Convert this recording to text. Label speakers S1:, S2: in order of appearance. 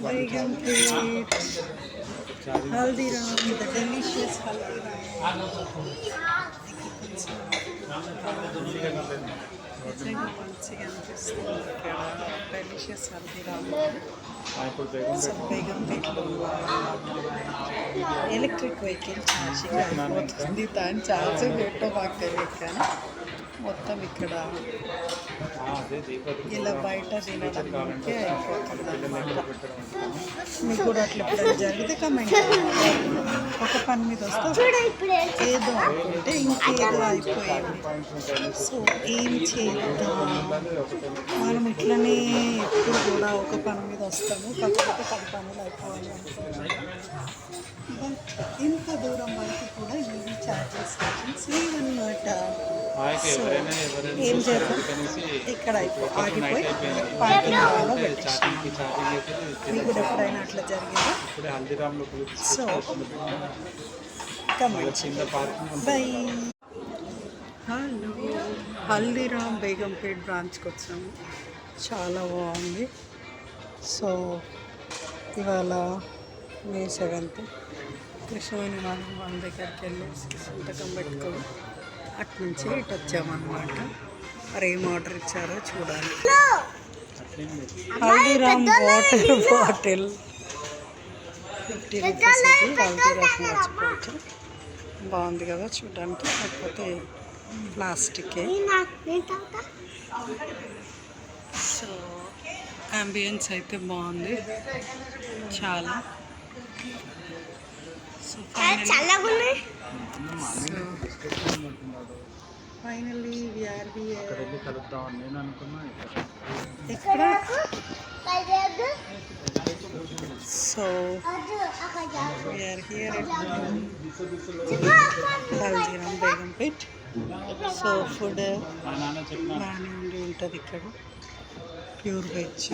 S1: Begum Pit, Haldiram, the delicious Haldiram. నిజంగా మంచిగా అనిపిస్తుంది ఇక్కడ డెలిషియస్ హల్దీరామ్. సో బేగం పీట్లో ఎలక్ట్రిక్ వెహికల్ ఛార్జింగ్ అయిపోతుంది. దాని ఛార్జింగ్ పెట్టో మాకు తెలియదు కానీ మొత్తం ఇక్కడ ఇలా బయట తినడానికి అయిపోతుంది అనమాట. మీకు కూడా అట్లా ఎప్పుడైనా జరిగితే కమెంట్ ఒక పని మీద వస్తే ఏదో అనుకుంటే ఇంకేదో అయిపోయేది. సో ఏం చేద్దాం, మనం ఇట్లనే ఎప్పుడు కూడా ఒక పని మీద వస్తాము, కాకపోతే 10 పనులు అయిపోవాలి అనుకుంటున్నాం. బట్ ఇంత దూరం వరకు కూడా ఈవీ ఛార్జింగ్ స్టేషన్స్ లేవన్నమాట. సో ఏం చేద్దాం, ఇక్కడ ఆగిపోయి పార్కింగ్ లో పెట్టేసాం. మీకు కూడా ఎప్పుడైనా అట్లా జరిగిందా? So by. Hello, Haldiram Begumpet బ్రాంచ్కి వచ్చాము. చాలా బాగుంది. సో ఇవాళ May 7th కృష్ణవేణి వాళ్ళ దగ్గరికి వెళ్ళేసి సంతకం పెట్టుకొని అట్నుంచి ఇటు వచ్చామన్నమాట. మరి ఏం ఆర్డర్ ఇచ్చారో చూడాలి. Haldiram water bottle 50 rupees. Haldiram మర్చిపోవచ్చు. బాగుంది కదా చూడడానికి, కాకపోతే ప్లాస్టికే. సో అంబియన్స్ అయితే బాగుంది చాలా. So finally we are here. ఎక్కడ? So we are here at Haldiram Begumpet. So food బాగానే ఉండి ఉంటుంది ఇక్కడ. Pure veg.